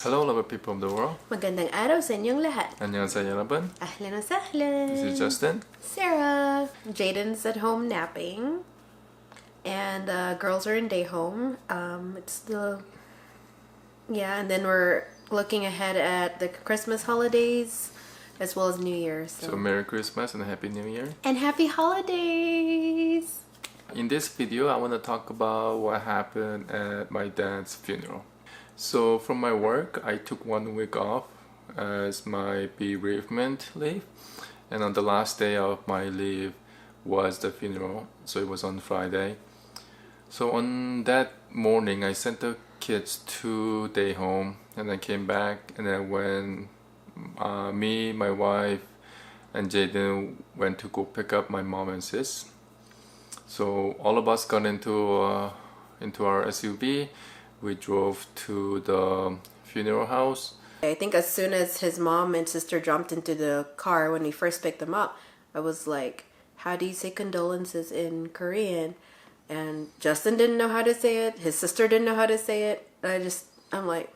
Hello, lovely people of the world. Magandang araw sa inyong lahat. 안녕하세요, 여러분. Ahlan wa sahlan. This is Justin. Sarah. Jaden's at home napping. And the girls are in day home. And then we're looking ahead at the Christmas holidays as well as New Year. So Merry Christmas and Happy New Year. And Happy Holidays! In this video, I want to talk about what happened at my dad's funeral. So from my work, I took 1 week off as my bereavement leave. And on the last day of my leave was the funeral. So it was on Friday. So on that morning, I sent the kids to day home and I came back, and then when me, my wife, and Jaden went to go pick up my mom and sis. So all of us got into our SUV. We drove to the funeral house. I think as soon as his mom and sister jumped into the car when we first picked them up, I was like, how do you say condolences in Korean? And Justin didn't know how to say it. His sister didn't know how to say it. I'm like,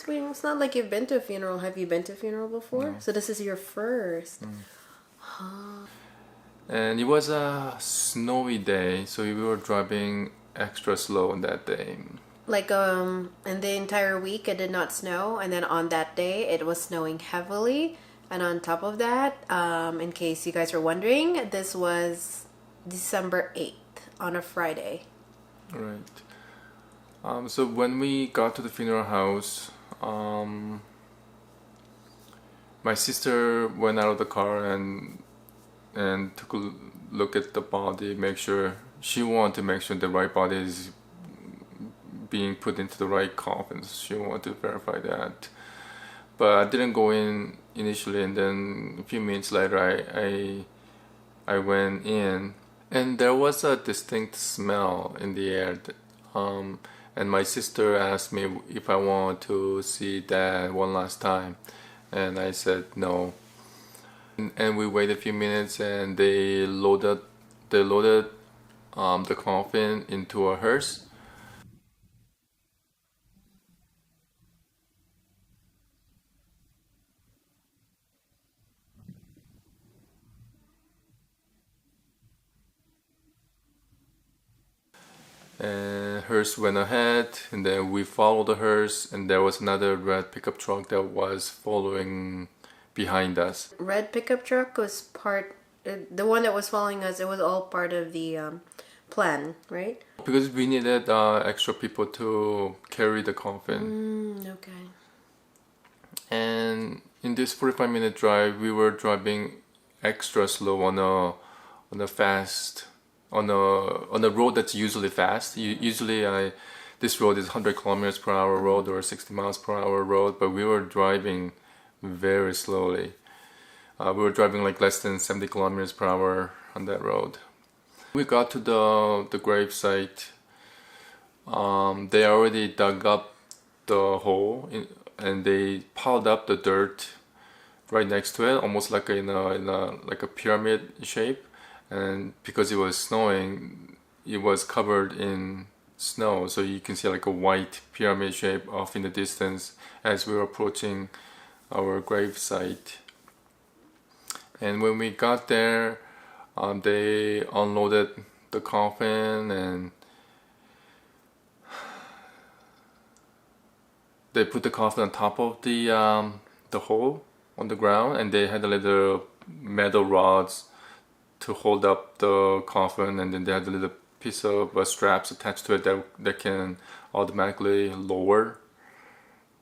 it's not like you've been to a funeral. Have you been to a funeral before? No. So this is your first. And it was a snowy day, so we were driving extra slow on that day. Like in the entire week it did not snow, and then on that day it was snowing heavily. And on top of that, in case you guys were wondering, this was December 8th on a Friday. Right. So when we got to the funeral house, my sister went out of the car and took a look at the body, she wanted to make sure the right body is being put into the right coffin. She wanted to verify that. But I didn't go in initially, and then a few minutes later I went in, and there was a distinct smell in the air. And my sister asked me if I want to see Dad one last time, and I said no. And we waited a few minutes, and they loaded the coffin into a hearse. And hearse went ahead, and then we followed the hearse, and there was another red pickup truck that was following behind us. Red pickup truck was the one that was following us. It was all part of the plan, right? Because we needed extra people to carry the coffin. Okay. And in this 45-minute drive, we were driving extra slow on a road that's usually fast. This road is 100 kilometers per hour road or 60 miles per hour road, but we were driving very slowly. We were driving like less than 70 kilometers per hour on that road. We got to the grave site. They already dug up the hole and they piled up the dirt right next to it, almost like in a pyramid shape. And because it was snowing, it was covered in snow, so you can see like a white pyramid shape off in the distance as we were approaching our grave site. And when we got there, they unloaded the coffin, and they put the coffin on top of the hole on the ground, and they had a little metal rods to hold up the coffin, and then they had a little piece of straps attached to it that can automatically lower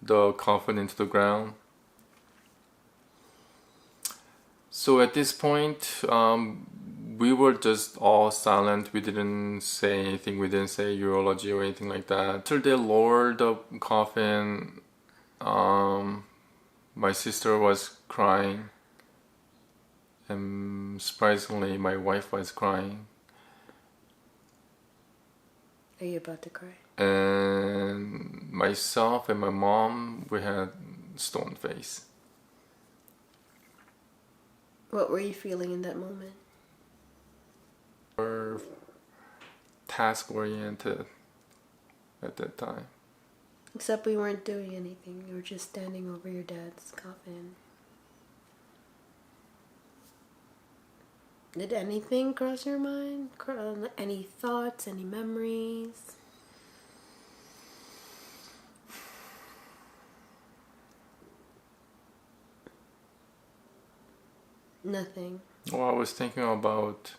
the coffin into the ground. So at this point, we were just all silent. We didn't say anything. We didn't say eulogy or anything like that. After they lowered the coffin, my sister was crying, and surprisingly, my wife was crying. Are you about to cry? And myself and my mom, we had stone face. What were you feeling in that moment? We're task oriented at that time. Except we weren't doing anything. We were just standing over your dad's coffin. Did anything cross your mind? Any thoughts? Any memories? Nothing. Well, I was thinking about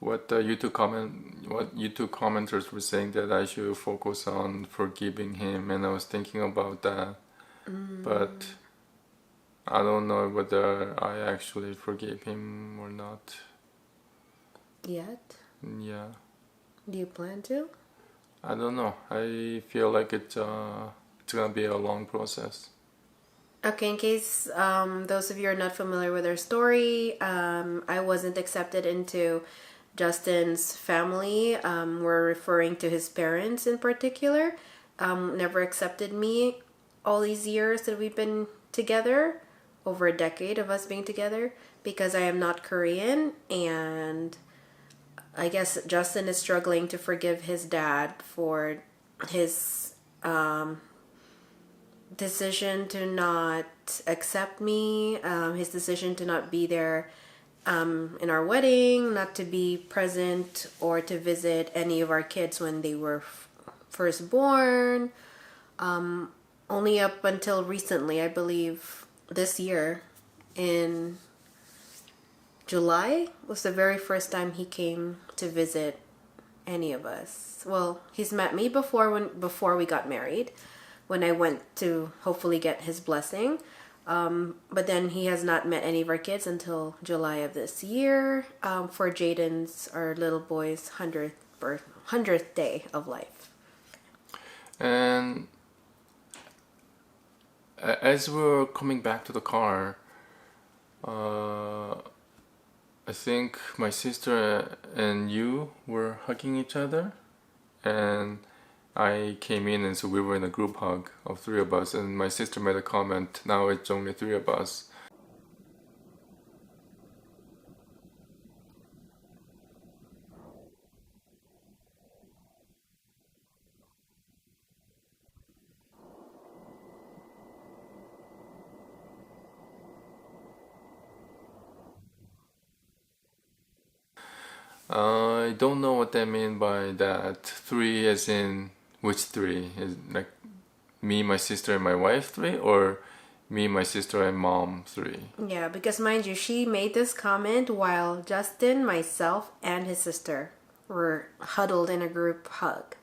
what YouTube commenters were saying, that I should focus on forgiving him, and I was thinking about that. But I don't know whether I actually forgave him or not. Yet? Yeah, Do you plan to? I don't know. I feel like it's gonna be a long process. Okay, in case those of you are not familiar with our story, I wasn't accepted into Justin's family. We're referring to his parents in particular. Never accepted me all these years that we've been together, over a decade of us being together, because I am not Korean, and I guess Justin is struggling to forgive his dad for his decision to not accept me, his decision to not be there in our wedding, not to be present or to visit any of our kids when they were first born. Only up until recently, I believe this year in July was the very first time he came to visit any of us. Well, he's met me before we got married, when I went to hopefully get his blessing. But then he has not met any of our kids until July of this year, for Jaden's, our little boy's 100th day of life. And as we were coming back to the car, I think my sister and you were hugging each other, and I came in, and so we were in a group hug of three of us, and my sister made a comment, now it's only three of us. I don't know what they mean by that. Three as in which three? Is like me, my sister, and my wife three, or me, my sister, and mom three? Yeah, because mind you, she made this comment while Justin, myself, and his sister were huddled in a group hug.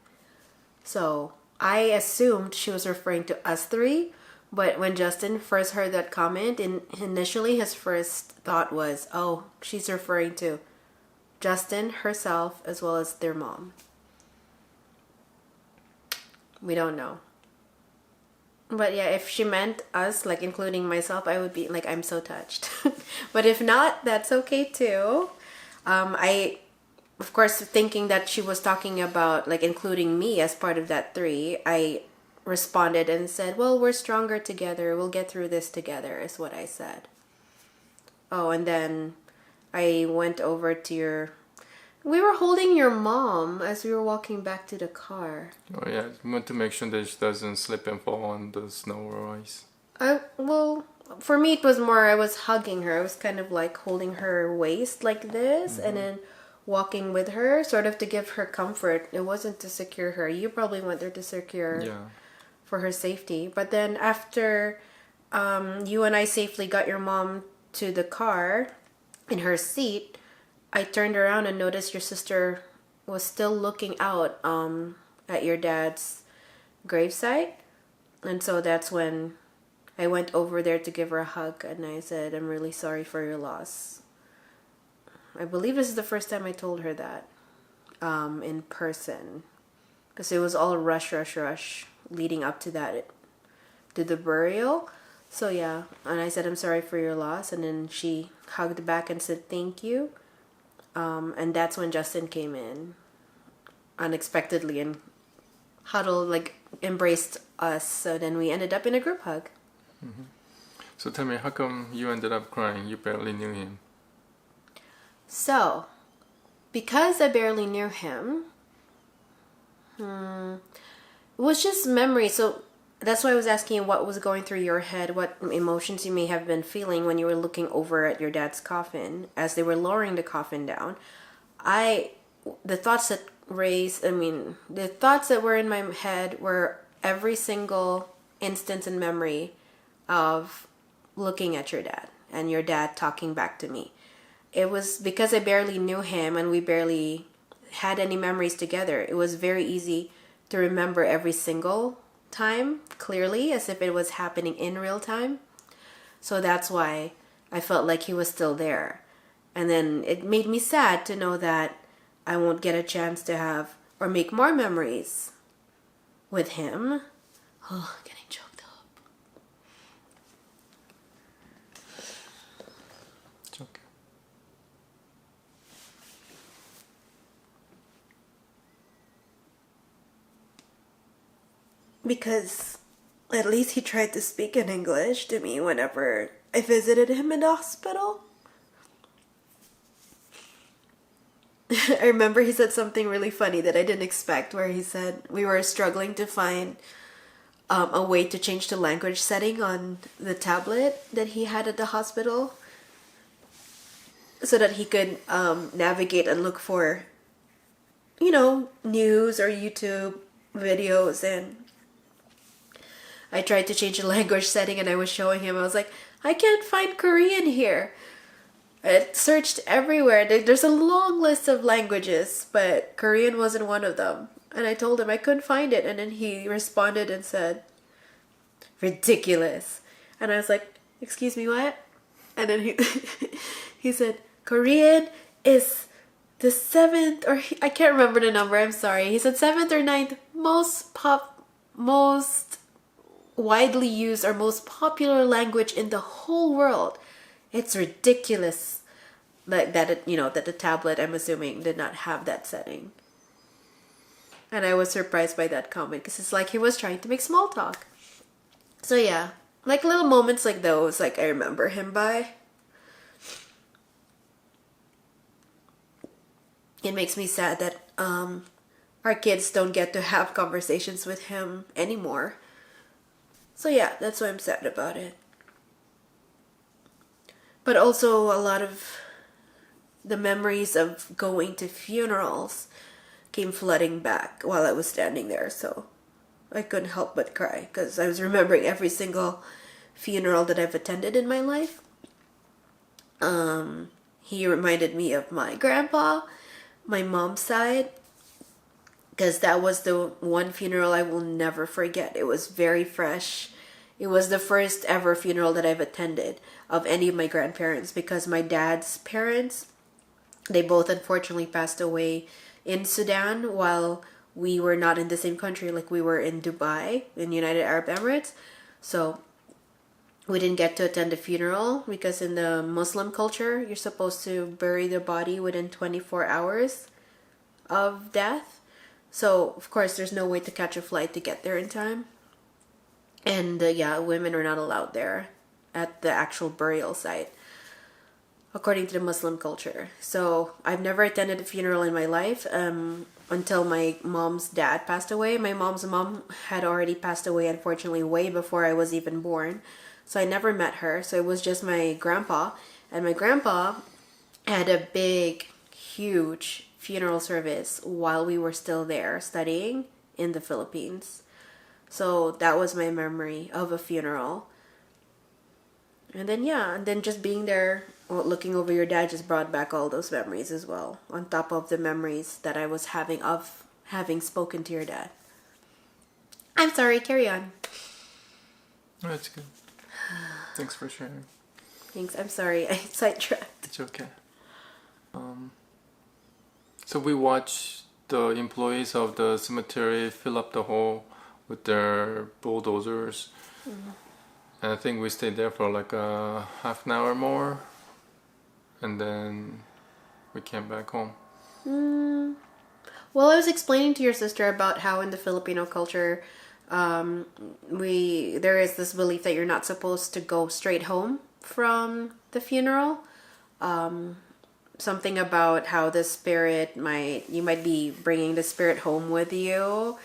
So I assumed she was referring to us three, but when Justin first heard that comment, initially his first thought was, oh, she's referring to Justin, herself, as well as their mom. We don't know. But yeah, if she meant us, like including myself, I would be like, I'm so touched. But if not, that's okay too. I, of course, thinking that she was talking about like including me as part of that three, I responded and said, well, we're stronger together. We'll get through this together, is what I said. Oh, and then I went over to we were holding your mom as we were walking back to the car. Oh yeah, we want to make sure that she doesn't slip and fall on the snow or ice. Well, for me it was more, I was hugging her. I was kind of like holding her waist like this, and then walking with her, sort of to give her comfort. It wasn't to secure her. You probably went there to secure for her safety. But then after you and I safely got your mom to the car in her seat, I turned around and noticed your sister was still looking out at your dad's gravesite. And so that's when I went over there to give her a hug, and I said, I'm really sorry for your loss. I believe this is the first time I told her that in person. Because it was all rush leading up to that, to the burial. So yeah, and I said, I'm sorry for your loss. And then she hugged back and said, thank you. And that's when Justin came in unexpectedly and huddled, like embraced us. So then we ended up in a group hug. Mm-hmm. So tell me, how come you ended up crying? You barely knew him. So, because I barely knew him, it was just memory. So that's why I was asking you what was going through your head, what emotions you may have been feeling when you were looking over at your dad's coffin as they were lowering the coffin down. The thoughts that the thoughts that were in my head were every single instance and memory of looking at your dad and your dad talking back to me. It was because I barely knew him and we barely had any memories together. It was very easy to remember every single time clearly as if it was happening in real time. So that's why I felt like he was still there. And then it made me sad to know that I won't get a chance to have or make more memories with him. Oh, getting choked up. It's okay. Because at least he tried to speak in English to me whenever I visited him in the hospital. I remember he said something really funny that I didn't expect, where he said we were struggling to find a way to change the language setting on the tablet that he had at the hospital so that he could navigate and look for, news or YouTube videos. And I tried to change the language setting and I was showing him, I was like, I can't find Korean here. I searched everywhere. There's a long list of languages, but Korean wasn't one of them. And I told him I couldn't find it. And then he responded and said, ridiculous. And I was like, excuse me, what? And then he said, Korean is the 7th, or I can't remember the number, I'm sorry. He said 7th or 9th most widely used or most popular language in the whole world. It's ridiculous that that the tablet, I'm assuming, did not have that setting. And I was surprised by that comment because it's like he was trying to make small talk. So yeah, like little moments like those, like I remember him by. It makes me sad that our kids don't get to have conversations with him anymore. So yeah, that's why I'm sad about it. But also a lot of the memories of going to funerals came flooding back while I was standing there. So I couldn't help but cry because I was remembering every single funeral that I've attended in my life. He reminded me of my grandpa, my mom's side, because that was the one funeral I will never forget. It was very fresh. It was the first ever funeral that I've attended of any of my grandparents, because my dad's parents, they both unfortunately passed away in Sudan while we were not in the same country. Like we were in Dubai, in United Arab Emirates. So we didn't get to attend the funeral because in the Muslim culture, you're supposed to bury the body within 24 hours of death. So of course there's no way to catch a flight to get there in time. And women are not allowed there at the actual burial site, according to the Muslim culture. So I've never attended a funeral in my life until my mom's dad passed away. My mom's mom had already passed away, unfortunately, way before I was even born. So I never met her. So it was just my grandpa. And my grandpa had a big, huge funeral service while we were still there studying in the Philippines. So that was my memory of a funeral. And then, yeah, and then just being there, looking over your dad just brought back all those memories as well, on top of the memories that I was having of having spoken to your dad. I'm sorry, carry on. Oh, that's good. Thanks for sharing. Thanks, I'm sorry, I sidetracked. It's okay. So we watched the employees of the cemetery fill up the hole with their bulldozers. And I think we stayed there for like a half an hour more. And then we came back home. Well, I was explaining to your sister about how in the Filipino culture, there is this belief that you're not supposed to go straight home from the funeral. Something about how the spirit you might be bringing the spirit home with you,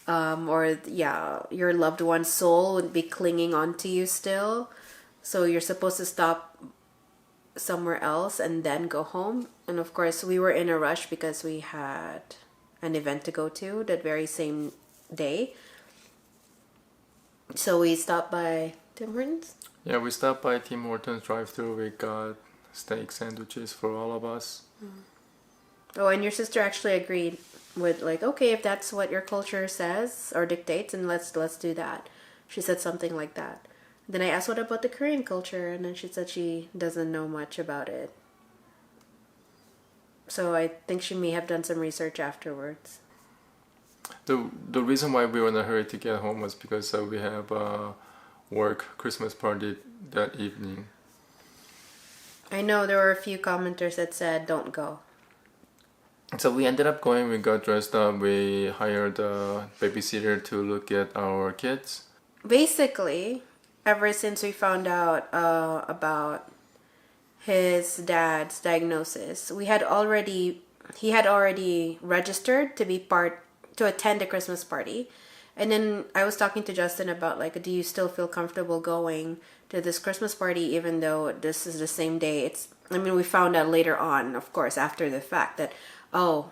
or yeah, your loved one's soul would be clinging onto you still. So you're supposed to stop somewhere else and then go home. And of course, we were in a rush because we had an event to go to that very same day. So we stopped by Tim Hortons. Yeah, we stopped by Tim Hortons drive-thru. We got steak sandwiches for all of us. Oh, and your sister actually agreed with like, okay, if that's what your culture says or dictates, and let's do that. She said something like that. Then I asked what about the Korean culture, and then she said she doesn't know much about it. So I think she may have done some research afterwards. The reason why we were in a hurry to get home was because we have a work Christmas party that evening. I know there were a few commenters that said don't go. So we ended up going. We got dressed up. We hired a babysitter to look at our kids. Basically, ever since we found out about his dad's diagnosis, he had already registered to attend the Christmas party. And then I was talking to Justin about like, do you still feel comfortable going to this Christmas party even though this is the same day? We found out later on, of course, after the fact that, oh,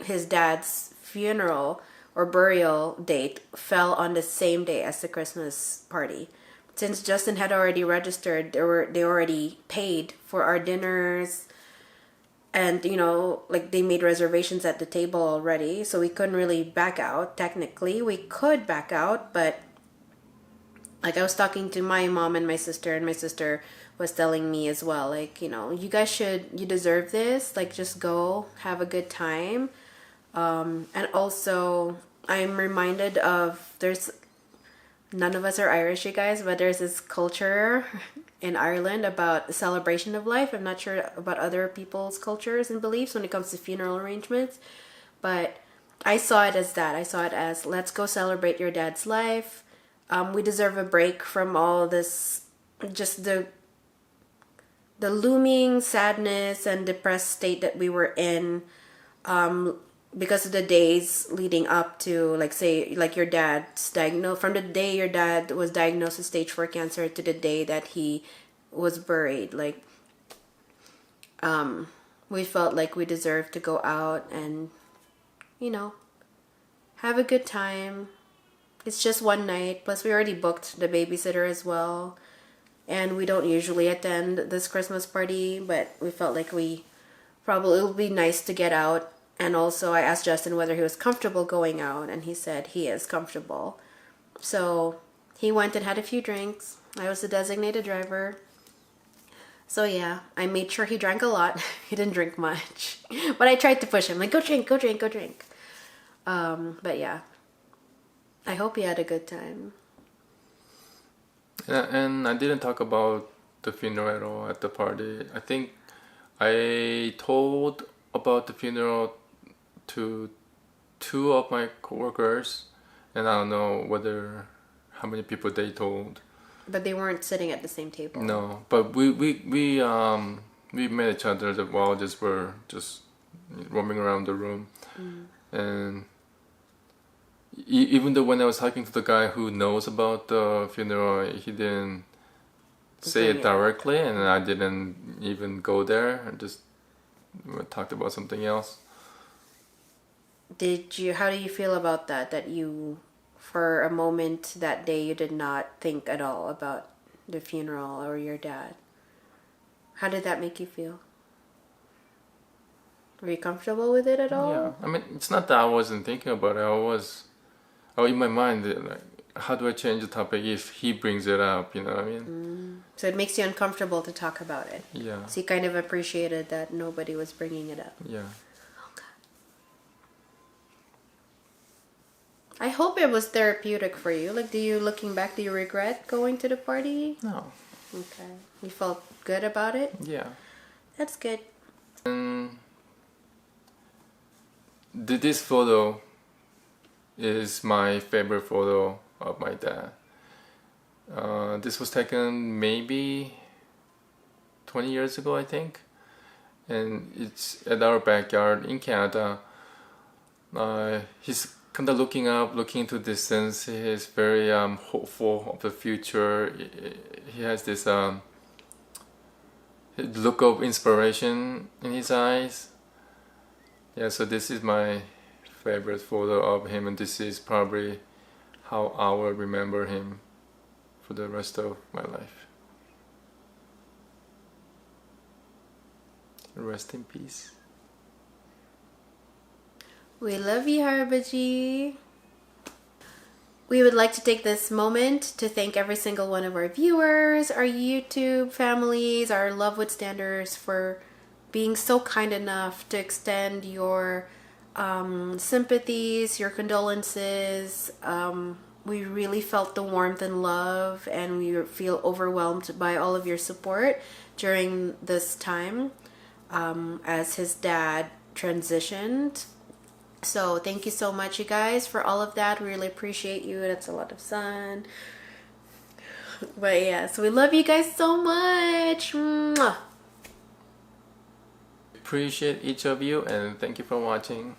his dad's funeral or burial date fell on the same day as the Christmas party. Since Justin had already registered, they already paid for our dinners, and like they made reservations at the table already, so we couldn't really back out. Technically we could back out, but like I was talking to my mom and my sister was telling me as well, like, you guys you deserve this, like just go have a good time. And also I'm reminded of, none of us are Irish, you guys, but there's this culture in Ireland about the celebration of life. I'm not sure about other people's cultures and beliefs when it comes to funeral arrangements, but I saw it as that. I saw it as, let's go celebrate your dad's life. We deserve a break from all this, just the looming sadness and depressed state that we were in, because of the days leading up to, like, say, like your dad's diagnosed, from the day your dad was diagnosed with stage 4 cancer to the day that he was buried. Like, we felt like we deserved to go out and, have a good time. It's just one night. Plus, we already booked the babysitter as well. And we don't usually attend this Christmas party, but we felt like it would be nice to get out. And also, I asked Justin whether he was comfortable going out, and he said he is comfortable. So he went and had a few drinks. I was the designated driver. So yeah, I made sure he drank a lot. He didn't drink much, but I tried to push him, like, go drink, go drink, go drink. But yeah, I hope he had a good time. Yeah, and I didn't talk about the funeral at all at the party. I think I told about the funeral to 2 of my coworkers, and I don't know how many people they told. But they weren't sitting at the same table. No, but we met each other while we're just roaming around the room, and even though when I was talking to the guy who knows about the funeral, he didn't say it directly, and I didn't even go there. I just talked about something else. How do you feel about that? That you for a moment that day you did not think at all about the funeral or your dad. How did that make you feel? Were you comfortable with it at all? Yeah, I mean, it's not that I wasn't thinking about it. Oh, in my mind, like, how do I change the topic if he brings it up? You know what I mean? So it makes you uncomfortable to talk about it. Yeah, So you kind of appreciated that nobody was bringing it up. yeah. I hope it was therapeutic for you. Like, looking back, do you regret going to the party? No, Okay. You felt good about it? yeah. That's good. And this photo is my favorite photo of my dad. This was taken maybe 20 years ago, I think. And it's at our backyard in Canada. He's kind of looking up, looking into distance. He's very hopeful of the future. He has this look of inspiration in his eyes. Yeah, so this is my favorite photo of him, and this is probably how I will remember him for the rest of my life. Rest in peace. We love you, Harbaji. We would like to take this moment to thank every single one of our viewers, our YouTube families, our Love with Standards for being so kind enough to extend your sympathies, your condolences. We really felt the warmth and love, and we feel overwhelmed by all of your support during this time as his dad transitioned. So thank you so much, you guys, for all of that. We really appreciate you. That's a lot of sun. But yeah, so we love you guys so much. Mwah. Appreciate each of you, and thank you for watching.